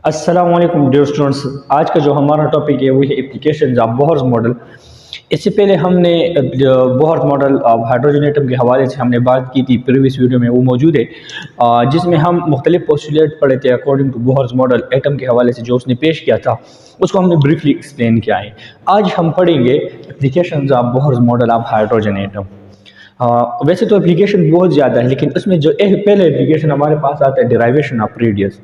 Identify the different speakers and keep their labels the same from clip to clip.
Speaker 1: अस्सलाम वालेकुम dear students. आज का जो हमारा टॉपिक है वो है एप्लीकेशन ऑफ बोहर्स मॉडल। इससे पहले हमने Bohr's model of hydrogen atom के हवाले से हमने बात की थी, प्रीवियस वीडियो में वो मौजूद है, जिसमें हम मुख्तलिफ पोस्टुलेट पढ़े थे according to Bohr's model atom के हवाले से जो उसने पेश किया था उसको हमने ब्रीफली एक्सप्लेन किया है। आज हम पढ़ेंगे application of Bohr's model of hydrogen atom. वैसे तो एप्लीकेशन बहुत ज़्यादा है, लेकिन उसमें जो पहले एप्लीकेशन हमारे पास आता है डेराइवेशन ऑफ रेडियस।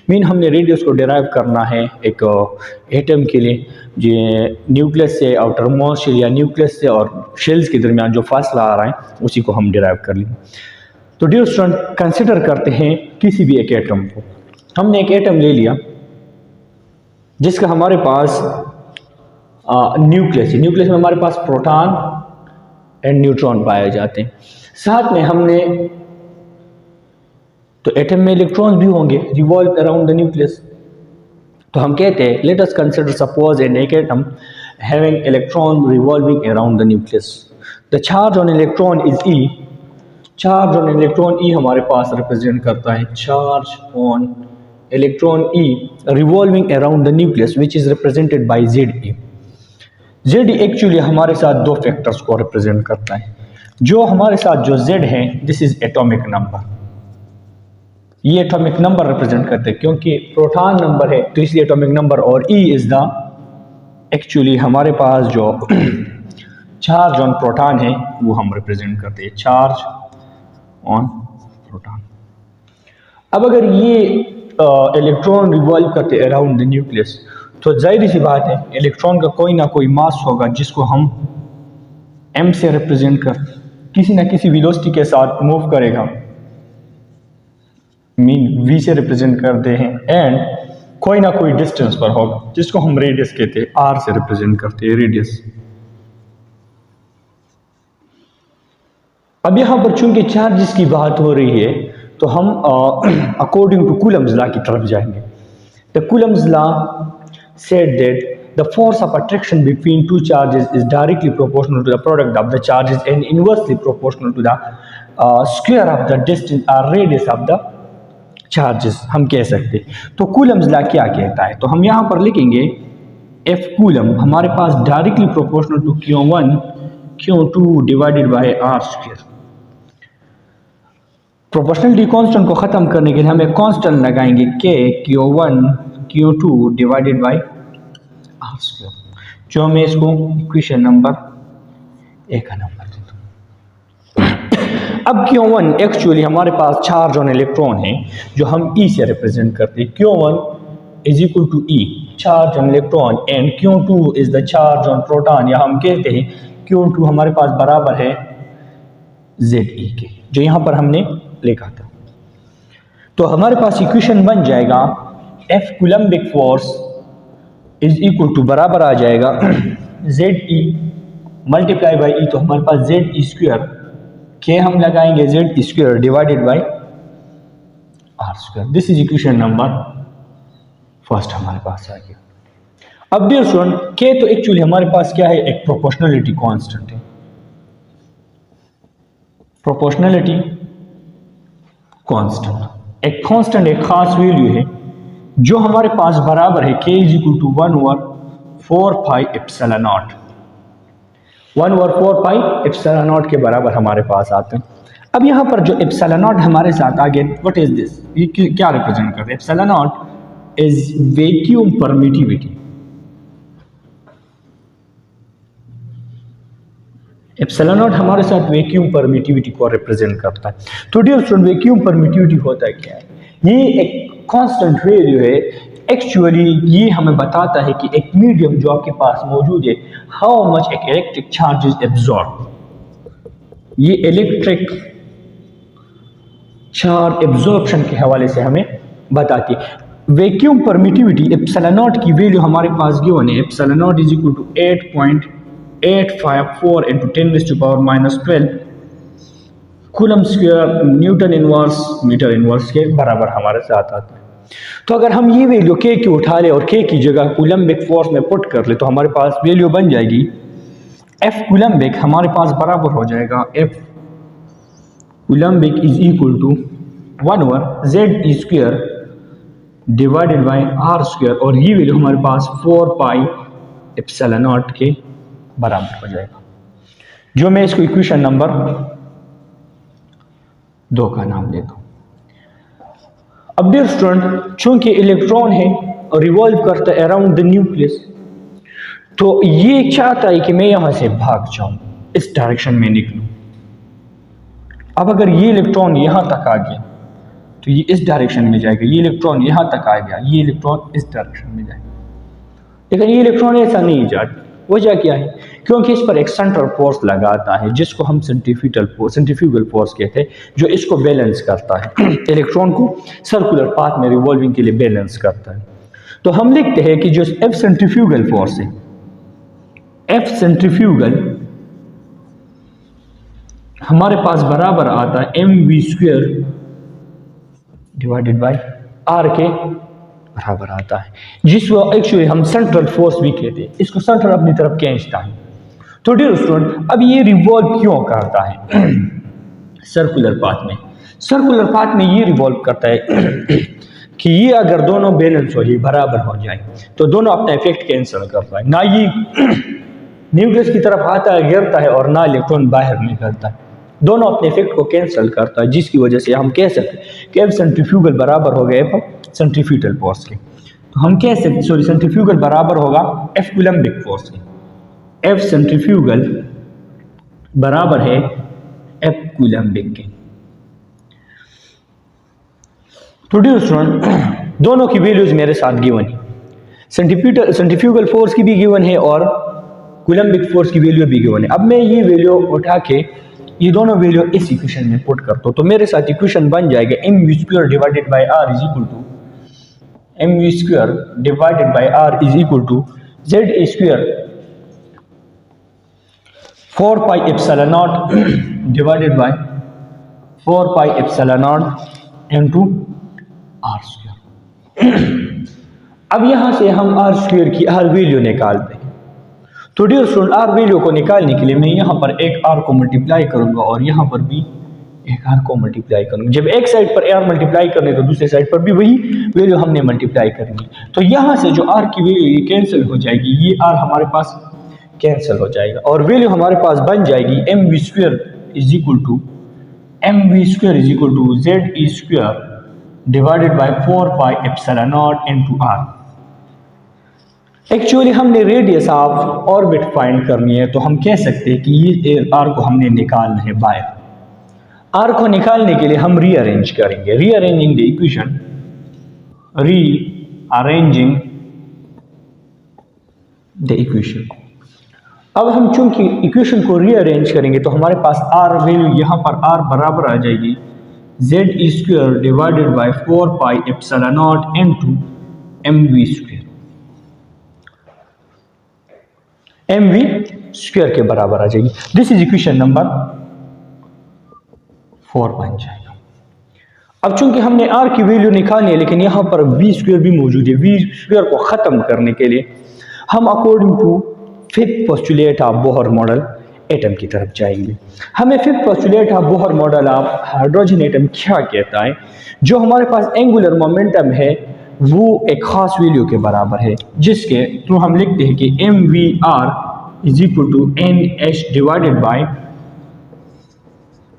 Speaker 1: मीन हमने रेडियस को डेराइव करना है एक एटम के लिए, जो न्यूक्लियस से आउटर मोस्ट शेल या न्यूक्लियस से और शेल्स के दरमियान जो फासला आ रहा है उसी को हम डेराइव कर लेंगे। तो डियर स्टूडेंट, कंसिडर करते हैं किसी भी एक एटम को। हमने एक एटम ले लिया जिसका हमारे पास न्यूक्लियस है। न्यूक्लियस में हमारे पास प्रोटॉन एंड न्यूट्रॉन पाए जाते हैं। साथ में हमने तो एटम में इलेक्ट्रॉन्स भी होंगे रिवॉल्व अराउंड द न्यूक्लियस। तो हम कहते हैं let us consider suppose an atom having electron revolving around the nucleus. The charge on electron is e. Charge on electron e हमारे पास रिप्रेजेंट करता है charge on electron e revolving around the nucleus which is represented by Z e. Z actually हमारे साथ दो factors को represent करता है। जो हमारे साथ जो जेड है दिस इज एटॉमिक नंबर। ये एटॉमिक नंबर रिप्रेजेंट करते हैं क्योंकि प्रोटॉन नंबर है तो इसलिए एटॉमिक नंबर, और ई इज द एक्चुअली हमारे पास जो चार्ज ऑन प्रोटॉन है वो हम रिप्रेजेंट करते हैं चार्ज ऑन प्रोटॉन। अब अगर ये इलेक्ट्रॉन रिवॉल्व करते अराउंड द न्यूक्लियस तो जाहिर सी बात है इलेक्ट्रॉन का कोई ना कोई मास होगा जिसको हम m से रिप्रेजेंट कर किसी ना किसी वेलोसिटी के साथ मूव करेगा, मीन v से रिप्रेजेंट करते हैं, एंड कोई ना कोई डिस्टेंस पर होगा जिसको हम रेडियस कहते हैं, r से रिप्रेजेंट करते हैं रेडियस। अब यहां पर चूंकि चार्जेस की बात हो रही है तो हम अकॉर्डिंग टू कूलम्स लॉ की तरफ जाएंगे। The Coulomb's law said that the force of attraction between two charges is directly proportional to the product of the charges and inversely proportional to the square of the distance or radius of the charges हम कह सकते हैं। तो Coulomb's law क्या कहता है, तो हम यहाँ पर लिखेंगे F कूलम हमारे पास directly proportional to Q1 Q2 divided by R square. Proportionality constant को ख़त्म करने के लिए हम एक कांस्टेंट लगाएंगे K Q1 Q2 divided by r square, जो मैं इसको इक्वेशन नंबर 1 का नंबर देता हूँ। अब Q1 एक्चुअली हमारे पास चार्ज ऑन इलेक्ट्रॉन है जो हम E से रिप्रेजेंट करते हैं। Q1 is equal to E charge on electron and Q2 is the charge on proton, या हम कहते हैं Q2 हमारे पास बराबर है ZE के, जो यहाँ पर हमने लिखा था। तो हमारे पास इक्वेशन बन जाएगा F coulombic force is equal to बराबर आ जाएगा ZE मल्टीप्लाई बाई E, तो हमारे पास ZE स्क्वायर के हम लगाएंगे ZE square divided by R square. This is equation number first हमारे पास आ गया। अब डियर स्टूडेंट, के तो एक्चुअली हमारे पास क्या है, एक प्रोपोर्शनलिटी कांस्टेंट है। प्रोपोर्शनलिटी कांस्टेंट एक कांस्टेंट, एक खास वैल्यू है जो हमारे पास बराबर है K is equal to 1/4 pi epsilon naught. 1/4 pi epsilon naught के बराबर हमारे पास आते हैं। अब यहाँ पर जो एप्सिलॉन नॉट हमारे साथ आगे, व्हाट इज दिस, ये क्या रिप्रेजेंट करते हैं? Epsilon naught is vacuum permittivity. Epsilon not हमारे साथ वैक्यूम परमिटिविटी को रिप्रेजेंट करता है। तो डियर स्टूडेंट, वैक्यूम परमिटिविटी होता है क्या है? ये एक कांस्टेंट वैल्यू है। एक्चुअली ये हमें बताता है कि एक मीडियम जो आपके पास मौजूद है, हाउ मच एक इलेक्ट्रिक चार्ज इज एब्जॉर्ब। ये इलेक्ट्रिक चार्ज एब्जॉर्प्शन के हवाले से हमें बताती है। वैक्यूम परमिटिविटी एप्सिलॉन नॉट की वैल्यू हमारे पास गिवन है। Epsilon naught is equal to 8.854 into 10⁻⁻12 coulomb square newton inverse metre inverse के बराबर हमारे साथ आता है। तो अगर हम ये वैल्यू K की उठा ले और K की जगह कूलम्बिक फोर्स में पुट कर ले तो हमारे पास वैल्यू बन जाएगी F कूलम्बिक हमारे पास बराबर हो जाएगा F coulombic is equal to 1/Z E square divided by r square, और ये वैल्यू हमारे पास 4 पाई एप्सिलॉन नॉट के बराबर हो जाएगा, जो मैं इसको इक्वेशन नंबर 2 का नाम देता हूं। अब डियर स्टूडेंट, चूंकि इलेक्ट्रॉन है और रिवॉल्व करता है अराउंड द न्यूक्लियस, तो ये चाहता है कि मैं यहां से भाग जाऊं, इस डायरेक्शन में निकलूं। अब अगर ये इलेक्ट्रॉन यहां तक आ गया तो ये इस डायरेक्शन में जाएगा, ये इलेक्ट्रॉन यहां तक आ गया, ये इलेक्ट्रॉन इस डायरेक्शन में जाएगा, लेकिन ये इलेक्ट्रॉन ऐसा नहीं जाता। वजह क्या है? क्योंकि इस पर एक सेंट्रल फोर्स लगाता है जिसको हम सेंट्रीफ्यूगल फोर्स कहते हैं, जो इसको बैलेंस करता है इलेक्ट्रॉन को सर्कुलर पाथ में रिवॉल्विंग के लिए बैलेंस करता है। तो हम लिखते हैं कि जो एफ सेंट्रीफ्यूगल फोर्स है, एफ सेंट्रीफ्यूगल हमारे पास बराबर आता है mv² डिवाइडेड बाई आर के बराबर आता है, जिसको एक्चुअली हम सेंट्रल फोर्स भी कहते हैं। इसको सेंट्रल अपनी तरफ खींचता है। तो डियर स्टूडेंट, अब ये रिवॉल्व क्यों करता है सर्कुलर पाथ में? सर्कुलर पाथ में ये रिवॉल्व करता है कि ये अगर दोनों बैलेंस हो जाए, बराबर हो जाए, तो दोनों अपना इफेक्ट कैंसिल करता है। ना ये न्यूक्लियस की तरफ आता है, गिरता है, और ना इलेक्ट्रॉन बाहर निकलता है, दोनों अपने इफेक्ट को कैंसिल करता है, जिसकी वजह से हम कह सकते हैं कि एफ सेंट्रीफ्यूगल बराबर हो गए एफ सेंट्रीफ्यूगल फोर्स के। तो हम कह सकते, सॉरी, सेंट्रीफ्यूगल बराबर होगा एफ कूलम्बिक फोर्स के। एफ सेंट्रीफ्यूगल बराबर है एफ कूलम्बिक के। तो डियर स्टूडेंट, दोनों की वैल्यूज मेरे साथ गिवन है, सेंट्रीफ्यूगल फोर्स की भी गिवन है और कूलम्बिक फोर्स की वैल्यू भी गिवन है। अब मैं ये वैल्यू उठा के ये दोनों वैल्यू इस इक्वेशन में पुट करता हूं, तो मेरे साथ इक्वेशन बन जाएगा mv² divided by r is equal to mv² divided by r is equal to z² 4 pi epsilon naught divided by 4 pi epsilon naught into r square. अब यहां से हम आर स्क्वायर की आर वैल्यू निकालते हैं। तो डियर स्टूडेंट, आर वैल्यू को निकालने के लिए मैं यहाँ पर एक आर को मल्टीप्लाई करूंगा और यहाँ पर भी एक आर को मल्टीप्लाई करूंगा। जब एक साइड पर आर मल्टीप्लाई करने तो दूसरे साइड पर भी वही वैल्यू हमने मल्टीप्लाई करनी है। तो यहाँ से जो आर की वैल्यू ये कैंसिल हो जाएगी, ये आर हमारे पास कैंसिल हो जाएगा और वैल्यू हमारे पास बन जाएगी mv² is equal to z² divided by 4 pi epsilon naught into r. Actually हमने रेडियस ऑफ ऑर्बिट फाइंड करनी है, तो हम कह सकते हैं कि ये आर को हमने निकालना है बाहर। आर को निकालने के लिए हम रीअरेंज करेंगे, rearranging the equation, rearranging the equation. अब हम चूंकि इक्वेशन को रीअरेंज करेंगे तो हमारे पास आर वैल्यू यहाँ पर आर बराबर आ जाएगी z² divided by 4 pi epsilon naught into mv², mv² के बराबर आ जाएगी। दिस इज इक्वेशन नंबर 4 बन जाएगा। अब चूंकि हमने r की वैल्यू निकालनी है, लेकिन यहां पर v² भी मौजूद है, v² को खत्म करने के लिए हम according to fifth postulate of Bohr model atom की तरफ जाएंगे। हमें fifth postulate of Bohr model of hydrogen atom क्या कहता है? जो हमारे पास एंगुलर मोमेंटम है वो एक खास वैल्यू के बराबर है, जिसके थ्रू हम लिखते हैं कि mvr is equal to nh divided by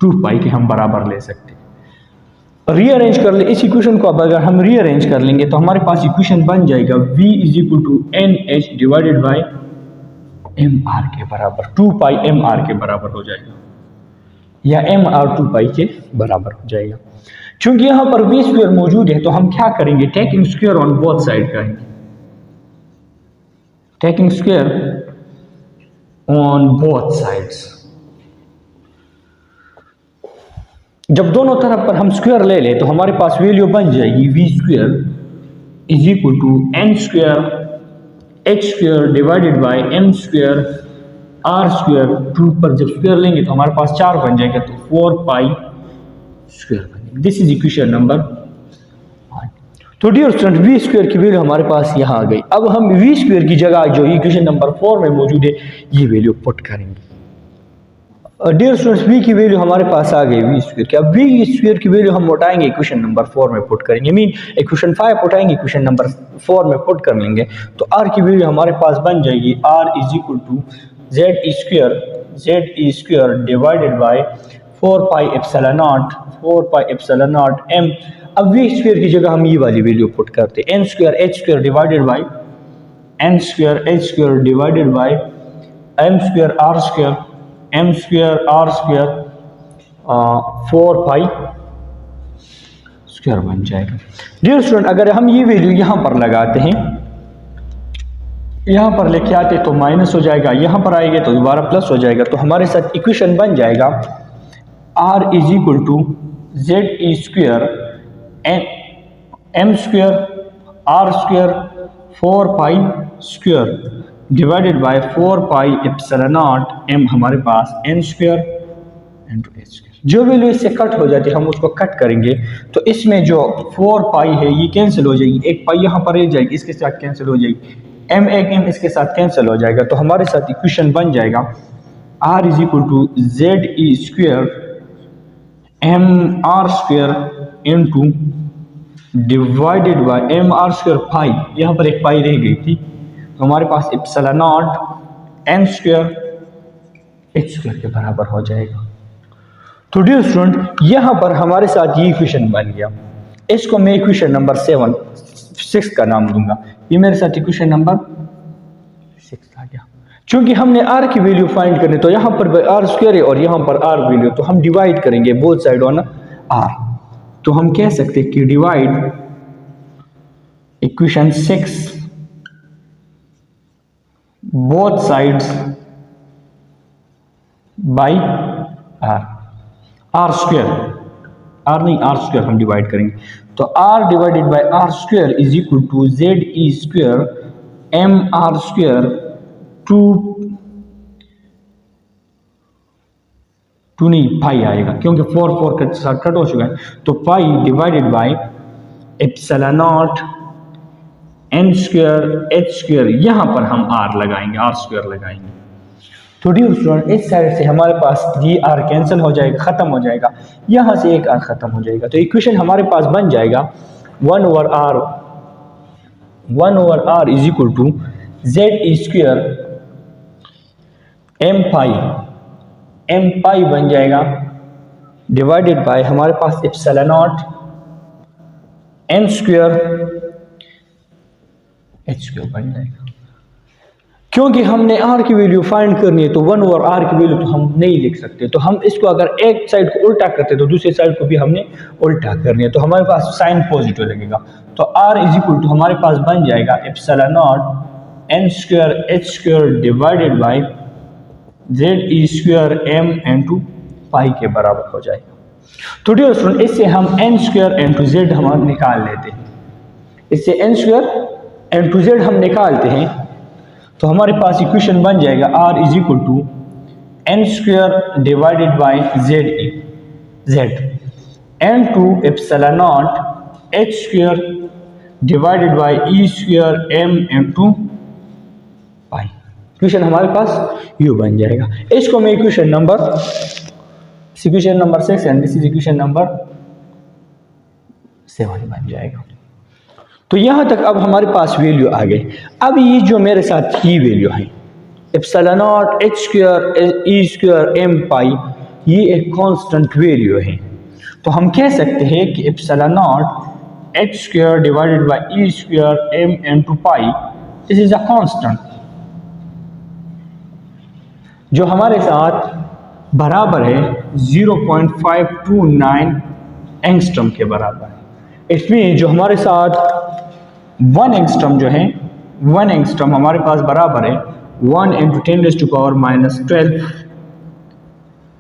Speaker 1: 2 pi के हम बराबर ले सकते हैं। रीअरेंज कर ले इस इक्वेशन को। अब अगर हम रीअरेंज कर लेंगे तो हमारे पास इक्वेशन बन जाएगा v is equal to nh divided by mr के बराबर, 2 पाई mr के बराबर हो जाएगा, या mr 2 पाई के बराबर हो जाएगा। चूंकि यहां पर v² मौजूद है तो हम क्या करेंगे, taking square on both side करेंगे, taking square on both sides. जब दोनों तरफ पर हम स्क्वायर ले लें तो हमारे पास वैल्यू बन जाएगी v² is equal to n² h² divided by m² r²। 2 पर जब स्क्वायर लेंगे तो हमारे पास 4 बन जाएगा, तो 4 पाई स्क्वायर बनेगा। This is equation number 1। तो डियर स्टूडेंट, v² की वैल्यू हमारे पास यहाँ आ गई। अब हम v² की जगह जो इक्वेशन नंबर 4 में मौजूद है ये वैल्यू पुट करेंगे। डियर स्टूडेंट्स, v की वैल्यू हमारे पास आ गई v स्क्वायर की। अब v स्क्वायर की वैल्यू हम उठाएंगे इक्वेशन नंबर 4 में पुट करेंगे, मीन इक्वेशन 5 उठाएंगे इक्वेशन नंबर 4 में पुट कर लेंगे, तो r की वैल्यू हमारे पास बन जाएगी r is equal to Z E square divided by 4 pi epsilon naught m। अब v स्क्वायर की जगह हम ये वाली वैल्यू पुट करते हैं, n square h square divided bye n square h square divided by m square r square m square r square 4 pi square बन जाएगा। डियर स्टूडेंट, अगर हम ये वैल्यू यहाँ पर लगाते हैं, यहाँ पर लेके आते तो माइनस हो जाएगा, यहाँ पर आएंगे तो दोबारा प्लस हो जाएगा, तो हमारे साथ इक्वेशन बन जाएगा r is equal to Z E square m square r square 4 pi square divided by 4 pi epsilon naught m हमारे पास n square into h square. जो वैल्यू इससे कट हो जाती है हम उसको कट करेंगे, तो इसमें जो 4 पाई है ये कैंसिल हो जाएगी, एक पाई यहाँ पर रह जाएगी, इसके साथ कैंसिल हो जाएगी, m एक m इसके साथ कैंसिल हो जाएगा, तो हमारे साथ इक्वेशन बन जाएगा r is equal to Z E square m r स्क्वायर into divided by m r square pi, यहाँ पर एक पाई रह गई थी, तो हमारे पास epsilon nought n square h square के बराबर हो जाएगा। तो डियर स्टूडेंट, यहाँ पर हमारे साथ ये इक्वेशन बन गया, इसको मैं इक्वेशन नंबर 6 का नाम दूंगा, ये मेरे साथ इक्वेशन नंबर 6 आ गया। चूंकि हमने r की वैल्यू फाइंड करनी, तो यहाँ पर r स्क्वायर है और यहाँ पर r वैल्यू, तो हम डिवाइड करेंगे बोथ साइड ऑन r, तो हम कह सकते हैं कि divide equation 6 both sides by r square, r नहीं r स्क्वायर हम डिवाइड करेंगे, तो r divided by r square is equal to Z E square m r square two नहीं पाई आएगा, क्योंकि 4 के साथ कट हो चुका है, तो पाई divided by epsilon nought n square h square, यहाँ पर हम r लगाएंगे, r स्क्वायर लगाएंगे। तो डियर स्टूडेंट, इस साइड से हमारे पास ये r कैंसिल हो जाएगा, खत्म हो जाएगा, यहाँ से एक r खत्म हो जाएगा, तो इक्वेशन हमारे पास बन जाएगा 1 over r is equal to Z E square m pi बन जाएगा डिवाइडेड बाय हमारे पास epsilon nought n square h square बन जाएगा। क्योंकि हमने r की वैल्यू फाइंड करनी है, तो 1 ओवर r की वैल्यू तो हम नहीं लिख सकते, तो हम इसको अगर एक साइड को उल्टा करते तो दूसरी साइड को भी हमने उल्टा करनी है, तो हमारे पास साइन पॉजिटिव लगेगा, तो r इज इक्वल टू हमारे पास बन जाएगा epsilon nought n square h square divided by Z E square m into पाई के बराबर हो जाएगा। तो डियर स्टूडेंट, इससे हम n स्क्वायर इंटू जेड हम निकाल लेते हैं, इससे n स्क्वायर इंटू जेड हम निकालते हैं, तो हमारे पास इक्वेशन बन जाएगा r is equal to n square divided by Z into epsilon naught h square divided by e square m into pi. Equation हमारे पास यू बन जाएगा, इसको मैं equation number 6 and this is equation number 7 बन जाएगा। तो यहां तक अब हमारे पास वैल्यू आ गई। अब ये जो मेरे साथ ये वैल्यू है epsilon naught h square e square m पाई, ये एक कांस्टेंट वैल्यू है, तो हम कह सकते हैं कि epsilon naught h square divided by e square m into pi, this is a constant जो हमारे साथ बराबर है 0.529 एंगस्ट्रम के बराबर है। इसमें जो हमारे साथ 1 एंगस्ट्रम जो है 1 एंगस्ट्रम हमारे पास बराबर है 1 × 10⁻⁻12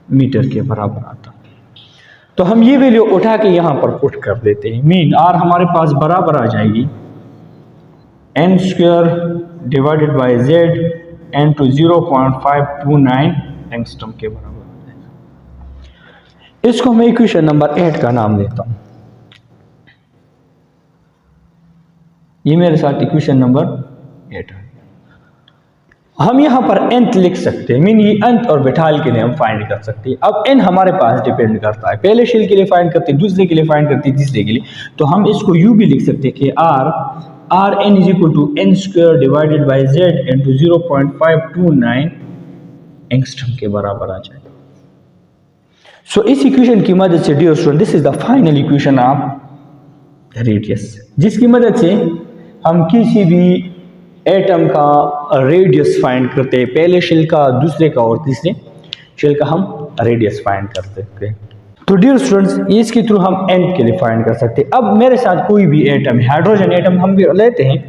Speaker 1: मीटर के बराबर आता है। तो हम ये वैल्यू उठा के यहाँ पर पुट कर देते हैं, मीन r हमारे पास बराबर आ जाएगी n square divided bye z into 0.529 angstrom के बराबर हो जाएगा। इसको मैं इक्वेशन नंबर 8 का नाम देता हूँ, ये मेरे साथ इक्वेशन नंबर 8 है। हम यहाँ पर nth लिख सकते हैं, मीन ये nth ऑर्बिटल के लिए हम फाइंड कर सकते हैं। अब n हमारे पास डिपेंड करता है, पहले शेल के लिए फाइंड करते हैं, दूसरे के लिए फाइंड करते हैं, तीसरे के लिए। तो हम इसको यूं भी लिख सकते हैं कि r n is equal to n square divided by z into 0.529 angstrom के बराबर आ जाएगा। सो इस इक्वेशन की मदद से dear student, this is the final equation of radius, जिसकी मदद से हम किसी भी एटम का रेडियस फाइंड करते हैं, पहले शेल का, दूसरे का और तीसरे शेल का हम रेडियस फाइंड कर सकते हैं। तो डियर स्टूडेंट्स, इसके थ्रू हम n के लिए फाइंड कर सकते हैं। अब मेरे साथ कोई भी एटम, हाइड्रोजन एटम हम भी लेते हैं,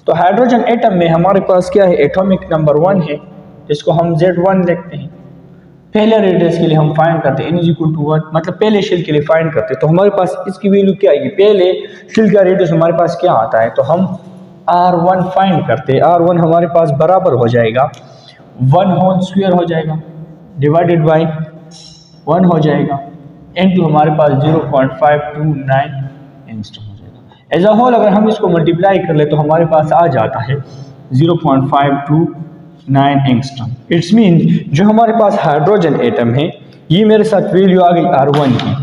Speaker 1: तो हाइड्रोजन एटम में हमारे पास क्या है, एटॉमिक नंबर 1 है, जिसको हम Z1 लिखते हैं। पहले रेडियस के लिए हम फाइंड करते हैं n इक्वल टू 1, मतलब पहले शेल के लिए फाइंड करते हैं। तो हमारे पास इसकी वैल्यू क्या आएगी, पहले शेल का रेडियस हमारे पास क्या आता है, तो हम R1 फाइंड करते हैं। R1 हमारे पास बराबर हो जाएगा 1 होल स्क्वायर हो जाएगा डिवाइडेड बाई 1 हो जाएगा इनटू हमारे पास 0.529 एंगस्ट्रम हो जाएगा। एज अ होल अगर हम इसको मल्टीप्लाई कर ले तो हमारे पास आ जाता है 0.529 एंगस्ट्रम। इट्स मीन जो हमारे पास हाइड्रोजन एटम है, ये मेरे साथ वैल्यू आ गई R1 की,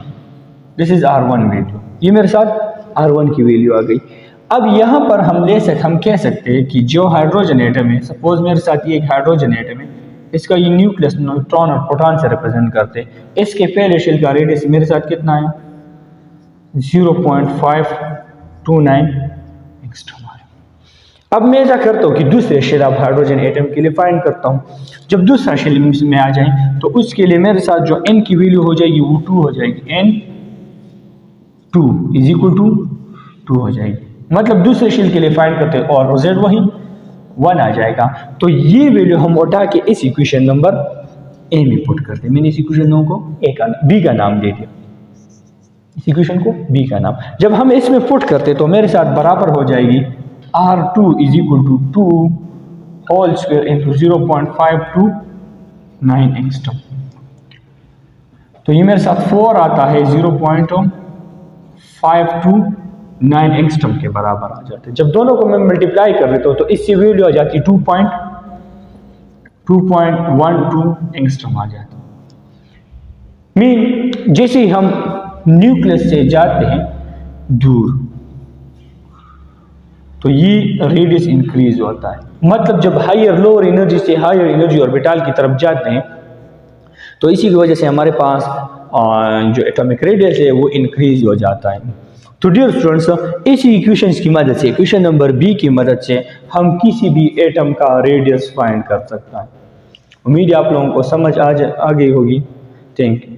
Speaker 1: दिस इज R1 वैल्यू, ये मेरे साथ R1 की वैल्यू आ गई। अब यहाँ पर हम कह सकते हैं कि जो हाइड्रोजन एटम है, सपोज मेरे साथ ये एक हाइड्रोजन एटम है, इसका ये न्यूक्लियस न्यूट्रॉन और प्रोटॉन से रिप्रेजेंट करते हैं। इसके पहले शेल का रेडियस मेरे साथ कितना है, 0.529 एंगस्ट्रम है। अब मैं क्या करता हूँ कि दूसरे शेल ऑफ हाइड्रोजन एटम के लिए फाइंड करता हूँ। जब दूसरा शेल में आ जाए तो उसके लिए मेरे साथ जो n की वैल्यू हो जाएगी वो 2 हो जाएगी, n2 इज इक्वल टू 2 हो जाएगी। मतलब दूसरे शेल के लिए फाइंड करते हैं और z वही 1 आ जाएगा। तो ये वैल्यू हम उठा के इस इक्वेशन नंबर ए में पुट करते हैं। मैंने इस इक्वेशन को बी का नाम दे दिया, इस इक्वेशन को बी का नाम। जब हम इसमें पुट करते तो मेरे साथ बराबर हो जाएगी R2 is equal to 2 whole square into 0.529 angstrom. तो ये मेरे साथ 4 आता है, 0.529 एंगस्ट्रम के बराबर आ जाते हैं। जब दोनों को मैं मल्टीप्लाई कर देता हूँ तो इससे वैल्यू आ जाती है 2.12 एंगस्ट्रम आ जाता है। मीन जैसे ही हम न्यूक्लियस से जाते हैं दूर तो ये रेडियस इंक्रीज होता है। मतलब जब हायर लोअर एनर्जी से हायर एनर्जी ऑर्बिटल की तरफ जाते हैं तो इसी की वजह से हमारे पास जो एटॉमिक रेडियस है वो इंक्रीज हो जाता है। तो डियर स्टूडेंट्स, इसी इक्वेशंस की मदद से, इक्वेशन नंबर बी की मदद से हम किसी भी एटम का रेडियस फाइंड कर सकते हैं। उम्मीद है आप लोगों को समझ आ गई होगी। Thank you.